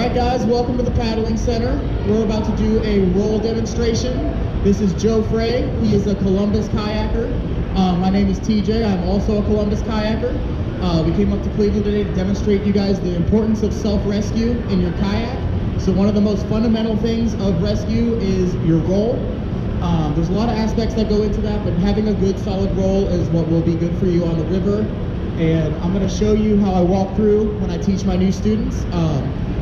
Alright guys, welcome to the Paddling Center. We're about to do a roll demonstration. This is Joe Frey. He is a Columbus kayaker. My name is TJ. I'm also a Columbus kayaker. We came up to Cleveland today to demonstrate you guys the importance of self-rescue in your kayak. So one of the most fundamental things of rescue is your roll. There's a lot of aspects that go into that, but having a good solid roll is what will be good for you on the river. And I'm going to show you how I walk through when I teach my new students.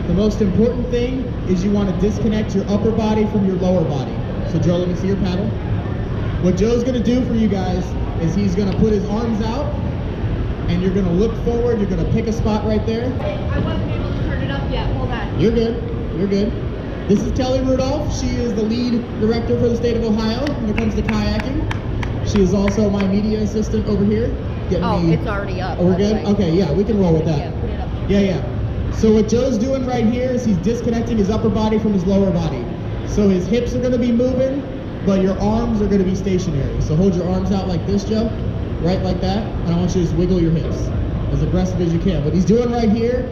The most important thing is you want to disconnect your upper body from your lower body. So Joe, let me see your paddle. What Joe's going to do for you guys is he's going to put his arms out and you're going to look forward. You're going to pick a spot right there. I wasn't able to turn it up yet. Hold on. You're good. You're good. This is Kelly Rudolph. She is the lead director for the state of Ohio when it comes to kayaking. She is also my media assistant over here. It's already up. Oh, we're good? Okay, yeah, we can roll with that. Yeah, put it up. Yeah. So what Joe's doing right here is he's disconnecting his upper body from his lower body. So his hips are going to be moving, but your arms are going to be stationary. So hold your arms out like this, Joe. Right like that. And I want you to just wiggle your hips as aggressive as you can. What he's doing right here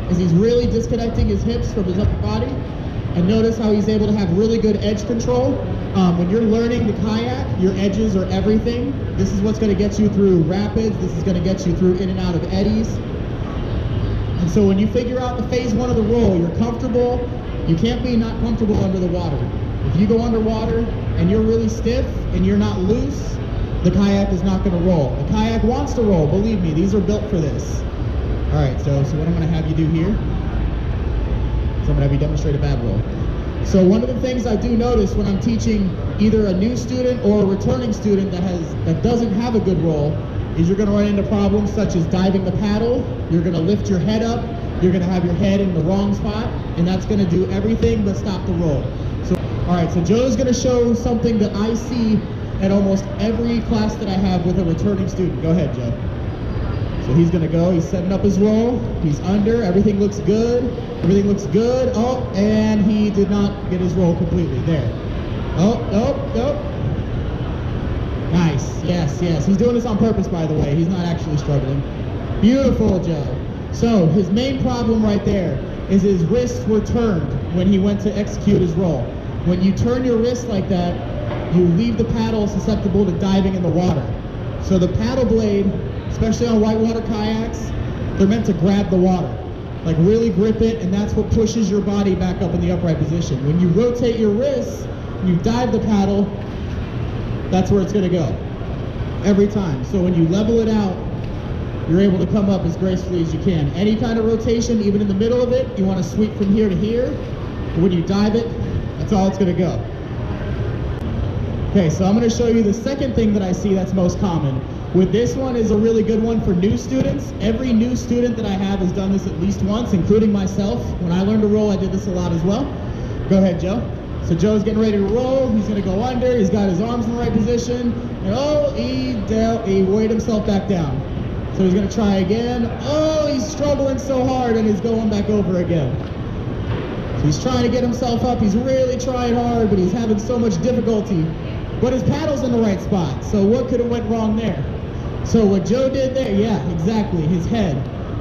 is he's really disconnecting his hips from his upper body. And notice how he's able to have really good edge control. When you're learning the kayak, your edges are everything. This is what's going to get you through rapids. This is going to get you through in and out of eddies. And so when you figure out the phase one of the roll, you're comfortable. You can't be not comfortable under the water. If you go underwater and you're really stiff and you're not loose, the kayak is not going to roll. The kayak wants to roll, believe me. These are built for this. All right, so what I'm going to have you do here is I'm going to have you demonstrate a bad roll. So one of the things I do notice when I'm teaching either a new student or a returning student that doesn't have a good roll is you're going to run into problems such as diving the paddle. You're going to lift your head up. You're going to have your head in the wrong spot, and that's going to do everything but stop the roll. So, all right, so Joe's going to show something that I see at almost every class that I have with a returning student. Go ahead, Joe. So he's going to go. He's setting up his roll. He's under. Everything looks good. Everything looks good. Oh, and he did not get his roll completely. There. Oh. Nice. Yes. He's doing this on purpose, by the way. He's not actually struggling. Beautiful, Joe. So his main problem right there is his wrists were turned when he went to execute his roll. When you turn your wrists like that, you leave the paddle susceptible to diving in the water. So the paddle blade, especially on whitewater kayaks, they're meant to grab the water. Like really grip it, and that's what pushes your body back up in the upright position. When you rotate your wrists, and you dive the paddle, that's where it's going to go. Every time. So when you level it out, you're able to come up as gracefully as you can. Any kind of rotation, even in the middle of it, you want to sweep from here to here. But when you dive it, that's all it's going to go. Okay, so I'm going to show you the second thing that I see that's most common. With this one is a really good one for new students. Every new student that I have has done this at least once, including myself. When I learned to roll, I did this a lot as well. Go ahead, Joe. So Joe's getting ready to roll. He's going to go under. He's got his arms in the right position. And oh, he weighed himself back down. So he's going to try again. Oh, he's struggling so hard and he's going back over again. So he's trying to get himself up. He's really trying hard, but he's having so much difficulty. But his paddle's in the right spot. So what could have went wrong there? So what Joe did there, yeah, exactly, his head.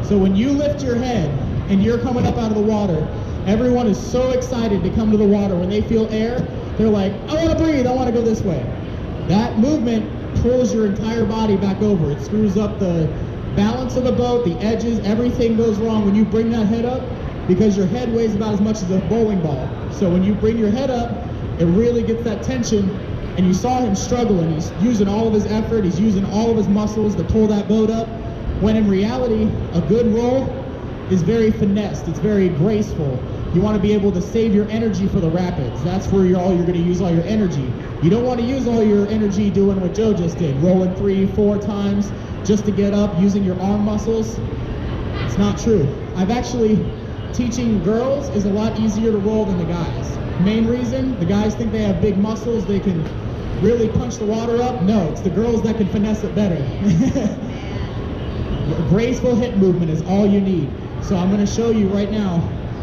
So when you lift your head and you're coming up out of the water, everyone is so excited to come to the water. When they feel air, they're like, I want to breathe, I want to go this way. That movement pulls your entire body back over. It screws up the balance of the boat, the edges, everything goes wrong when you bring that head up because your head weighs about as much as a bowling ball. So when you bring your head up, it really gets that tension. And you saw him struggling. He's using all of his effort. He's using all of his muscles to pull that boat up. When in reality, a good roll is very finessed. It's very graceful. You want to be able to save your energy for the rapids. That's where you're going to use all your energy. You don't want to use all your energy doing what Joe just did, rolling 3-4 times just to get up, using your arm muscles. It's not true. Teaching girls is a lot easier to roll than the guys. Main reason, the guys think they have big muscles, they can really punch the water up. No, it's the girls that can finesse it better. Graceful hip movement is all you need. So I'm going to show you right now.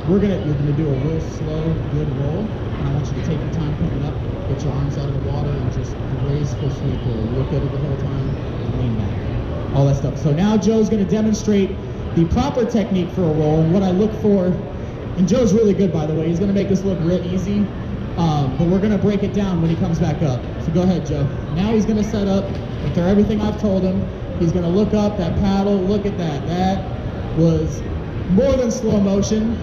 You're going to do a real slow, good roll. And I want you to take your time coming up, get your arms out of the water, and just graceful sweep roll. Look at it the whole time, and lean back. All that stuff. So now Joe's going to demonstrate the proper technique for a roll, and what I look for And Joe's really good, by the way. He's gonna make this look real easy, but we're gonna break it down when he comes back up. So go ahead, Joe. Now he's gonna set up, after everything I've told him, he's gonna look up that paddle, look at that. That was more than slow motion.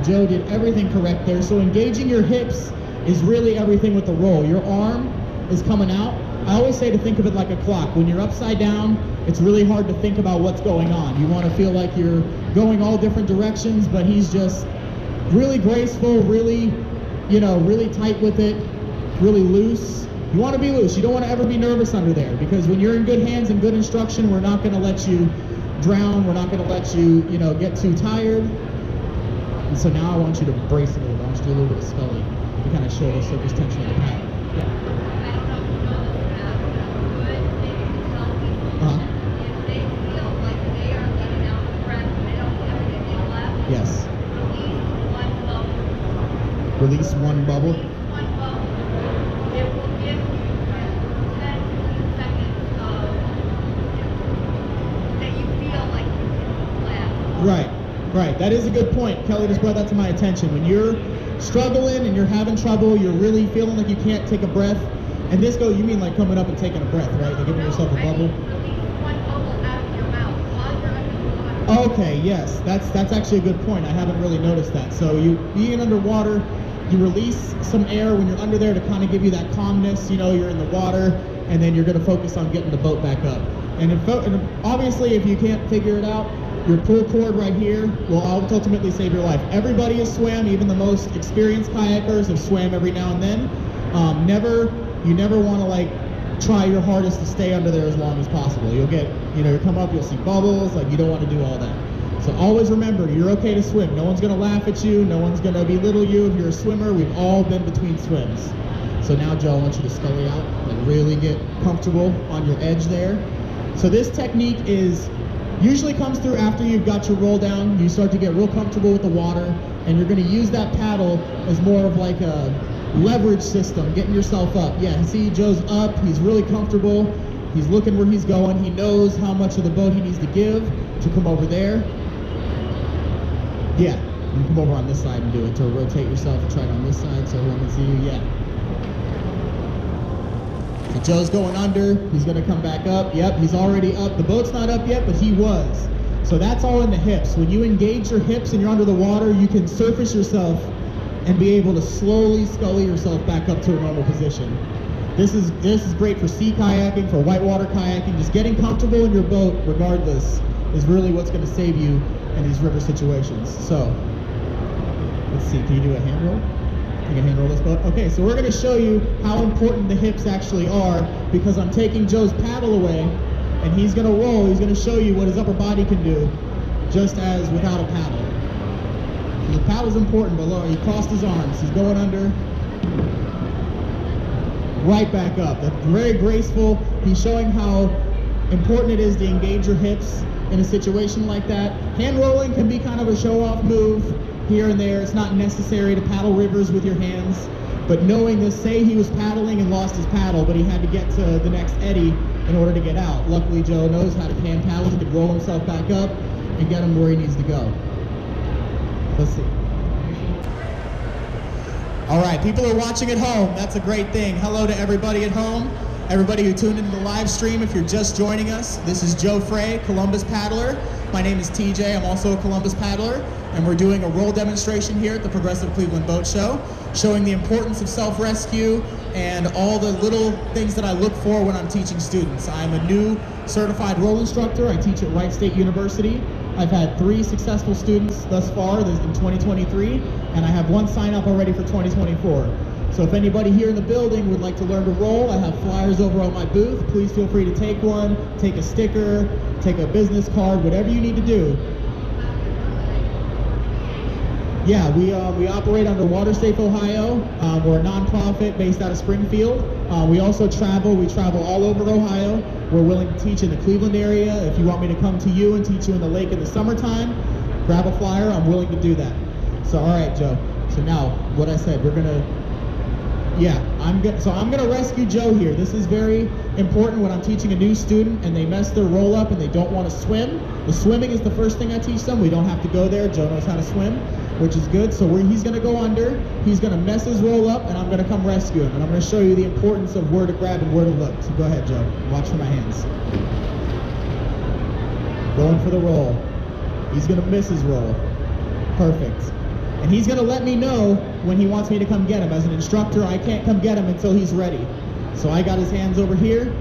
Joe did everything correct there. So engaging your hips is really everything with the roll. Your arm is coming out. I always say to think of it like a clock. When you're upside down, it's really hard to think about what's going on. You want to feel like you're going all different directions, but he's just really graceful, really, really tight with it, really loose. You want to be loose. You don't want to ever be nervous under there, because when you're in good hands and good instruction, we're not going to let you drown. We're not going to let you, get too tired. And so now I want you to brace it a little bit. I want you to do a little bit of scully to kind of show the surface tension of the paddle. Yeah. Yes. Release one bubble. It will give you 10 seconds that you feel like you can laugh. Right. That is a good point. Kelly just brought that to my attention. When you're struggling and you're having trouble, you're really feeling like you can't take a breath. And this you mean like coming up and taking a breath, right? Like giving yourself a bubble? Okay, yes, that's actually a good point. I haven't really noticed that. So you being underwater, you release some air when you're under there to kind of give you that calmness. You're in the water, and then you're going to focus on getting the boat back up. And obviously, if you can't figure it out, your pull cord right here will ultimately save your life. Everybody has swam, even the most experienced kayakers have swam every now and then. You never want to try your hardest to stay under there as long as possible. You'll get, you come up, you'll see bubbles, you don't want to do all that. So always remember, you're okay to swim. No one's going to laugh at you. No one's going to belittle you if you're a swimmer. We've all been between swims. So now, Joe, I want you to scully out and really get comfortable on your edge there. So this technique usually comes through after you've got your roll down. You start to get real comfortable with the water, and you're going to use that paddle as more of like a leverage system, getting yourself up. Yeah, see, Joe's up, he's really comfortable, he's looking where he's going, he knows how much of the boat he needs to give to come over there. Yeah, you can come over on this side and do it, to rotate yourself and try it on this side so everyone can see you. Yeah. So Joe's going under, he's gonna come back up. Yep, he's already up. The boat's not up yet, but he was. So that's all in the hips. When you engage your hips and you're under the water, you can surface yourself and be able to slowly scully yourself back up to a normal position. This is great for sea kayaking, for whitewater kayaking. Just getting comfortable in your boat, regardless, is really what's going to save you in these river situations. So, let's see, can you do a hand roll? You can hand roll this boat? Okay, so we're going to show you how important the hips actually are, because I'm taking Joe's paddle away, and he's going to roll. He's going to show you what his upper body can do, just as without a paddle. The paddle's important, but look, he crossed his arms. He's going under. Right back up. That's very graceful. He's showing how important it is to engage your hips in a situation like that. Hand rolling can be kind of a show-off move here and there. It's not necessary to paddle rivers with your hands. But knowing this, say he was paddling and lost his paddle, but he had to get to the next eddy in order to get out. Luckily, Joe knows how to hand paddle. He could roll himself back up and get him where he needs to go. Let's see. All right, people are watching at home. That's a great thing. Hello to everybody at home. Everybody who tuned into the live stream, if you're just joining us, this is Joe Frey, Columbus Paddler. My name is TJ, I'm also a Columbus Paddler, and we're doing a roll demonstration here at the Progressive Cleveland Boat Show, showing the importance of self-rescue and all the little things that I look for when I'm teaching students. I'm a new certified roll instructor. I teach at Wright State University. I've had 3 successful students thus far in 2023, and I have 1 sign up already for 2024. So if anybody here in the building would like to learn to roll, I have flyers over on my booth. Please feel free to take one, take a sticker, take a business card, whatever you need to do. Yeah, we operate under Water Safe Ohio. We're a nonprofit based out of Springfield. We also travel. We travel all over Ohio. We're willing to teach in the Cleveland area. If you want me to come to you and teach you in the lake in the summertime, grab a flyer. I'm willing to do that. So, all right, Joe. So now, what I said, we're gonna. Yeah, I'm gonna rescue Joe here. This is very important when I'm teaching a new student and they mess their roll up and they don't want to swim. The swimming is the first thing I teach them. We don't have to go there. Joe knows how to swim. which is good. So he's gonna go under, he's gonna mess his roll up, and I'm gonna come rescue him. And I'm gonna show you the importance of where to grab and where to look. So go ahead, Joe, watch for my hands. Going for the roll. He's gonna miss his roll. Perfect. And he's gonna let me know when he wants me to come get him. As an instructor, I can't come get him until he's ready. So I got his hands over here.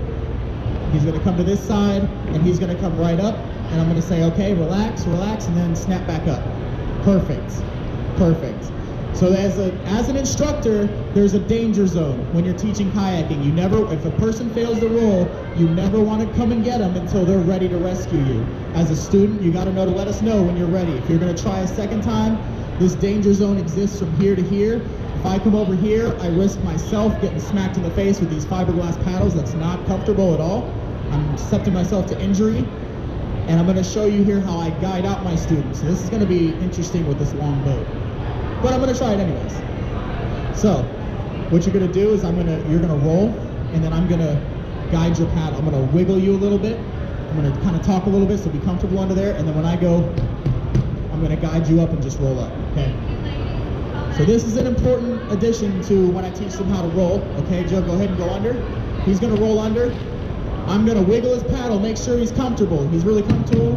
He's gonna come to this side, and he's gonna come right up, and I'm gonna say, okay, relax, relax, and then snap back up. Perfect, perfect. So as an instructor, there's a danger zone when you're teaching kayaking. You never, if a person fails the roll, you never want to come and get them until they're ready to rescue you. As a student, you gotta know to let us know when you're ready. If you're gonna try a second time, this danger zone exists from here to here. If I come over here, I risk myself getting smacked in the face with these fiberglass paddles. That's not comfortable at all. I'm subjecting myself to injury. And I'm gonna show you here how I guide out my students. So this is gonna be interesting with this long boat, but I'm gonna try it anyways. So what you're gonna do is you're gonna roll, and then I'm gonna guide your paddle. I'm gonna wiggle you a little bit. I'm gonna kind of talk a little bit, so be comfortable under there. And then when I go, I'm gonna guide you up and just roll up, okay? So this is an important addition to when I teach them how to roll. Okay, Joe, go ahead and go under. He's gonna roll under. I'm gonna wiggle his paddle, make sure he's comfortable. He's really comfortable.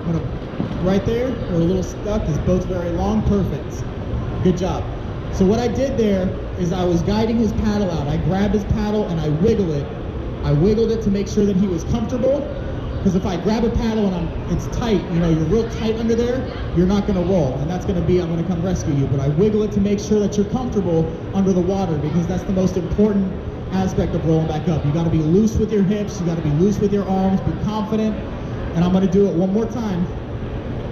I'm gonna, right there, we're a little stuck. His boat's very long, perfect. Good job. So what I did there is I was guiding his paddle out. I grabbed his paddle and I wiggle it. I wiggled it to make sure that he was comfortable. Because if I grab a paddle and it's tight, you know, you're real tight under there, you're not gonna roll. And that's gonna be, I'm gonna come rescue you. But I wiggle it to make sure that you're comfortable under the water, because that's the most important aspect of rolling back up. You gotta be loose with your hips, you gotta be loose with your arms, be confident. And I'm gonna do it one more time.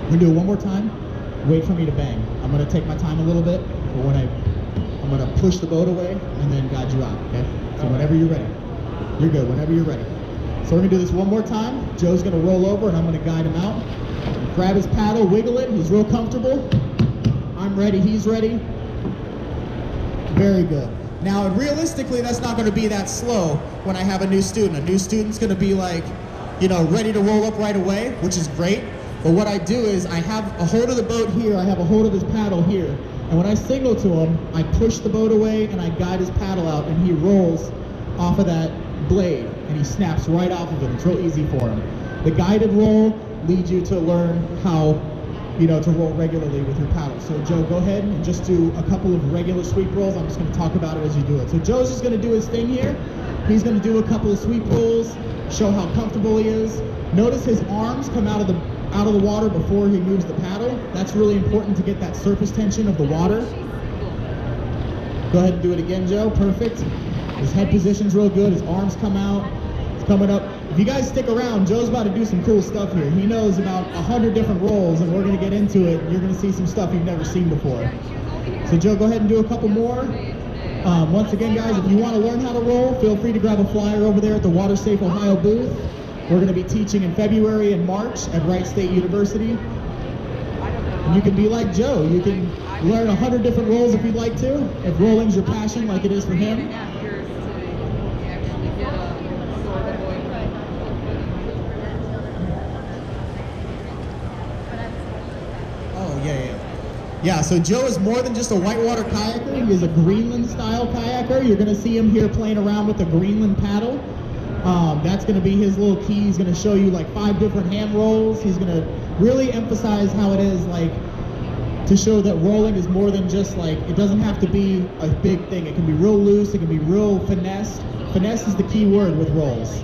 We're gonna do it one more time. Wait for me to bang. I'm gonna take my time a little bit, but when I'm gonna push the boat away and then guide you out, okay? So whenever you're ready. You're good, whenever you're ready. So we're gonna do this one more time. Joe's gonna roll over and I'm gonna guide him out. Grab his paddle, wiggle it, he's real comfortable. I'm ready, he's ready. Very good. Now, realistically, that's not gonna be that slow when I have a new student. A new student's gonna be like, you know, ready to roll up right away, which is great. But what I do is I have a hold of the boat here, I have a hold of his paddle here. And when I signal to him, I push the boat away and I guide his paddle out, and he rolls off of that blade and he snaps right off of it. It's real easy for him. The guided roll leads you to learn how, you know, to roll regularly with your paddle. So Joe, go ahead and just do a couple of regular sweep rolls. I'm just gonna talk about it as you do it. So Joe's just gonna do his thing here. He's gonna do a couple of sweep rolls, show how comfortable he is. Notice his arms come out of the water before he moves the paddle. That's really important to get that surface tension of the water. Go ahead and do it again, Joe. Perfect. His head position's real good. His arms come out. It's coming up. If you guys stick around, Joe's about to do some cool stuff here. He knows about 100 different rolls, and we're going to get into it. You're going to see some stuff you've never seen before. So Joe, go ahead and do a couple more. Once again, guys, if you want to learn how to roll, feel free to grab a flyer over there at the Water Safe Ohio booth. We're going to be teaching in February and March at Wright State University. And you can be like Joe. You can learn 100 different rolls if you'd like to. If rolling's your passion like it is for him. Yeah, so Joe is more than just a whitewater kayaker. He is a Greenland-style kayaker. You're going to see him here playing around with a Greenland paddle. That's going to be his little key. He's going to show you like 5 different hand rolls. He's going to really emphasize how it is like to show that rolling is more than just like, it doesn't have to be a big thing. It can be real loose. It can be real finesse. Finesse is the key word with rolls.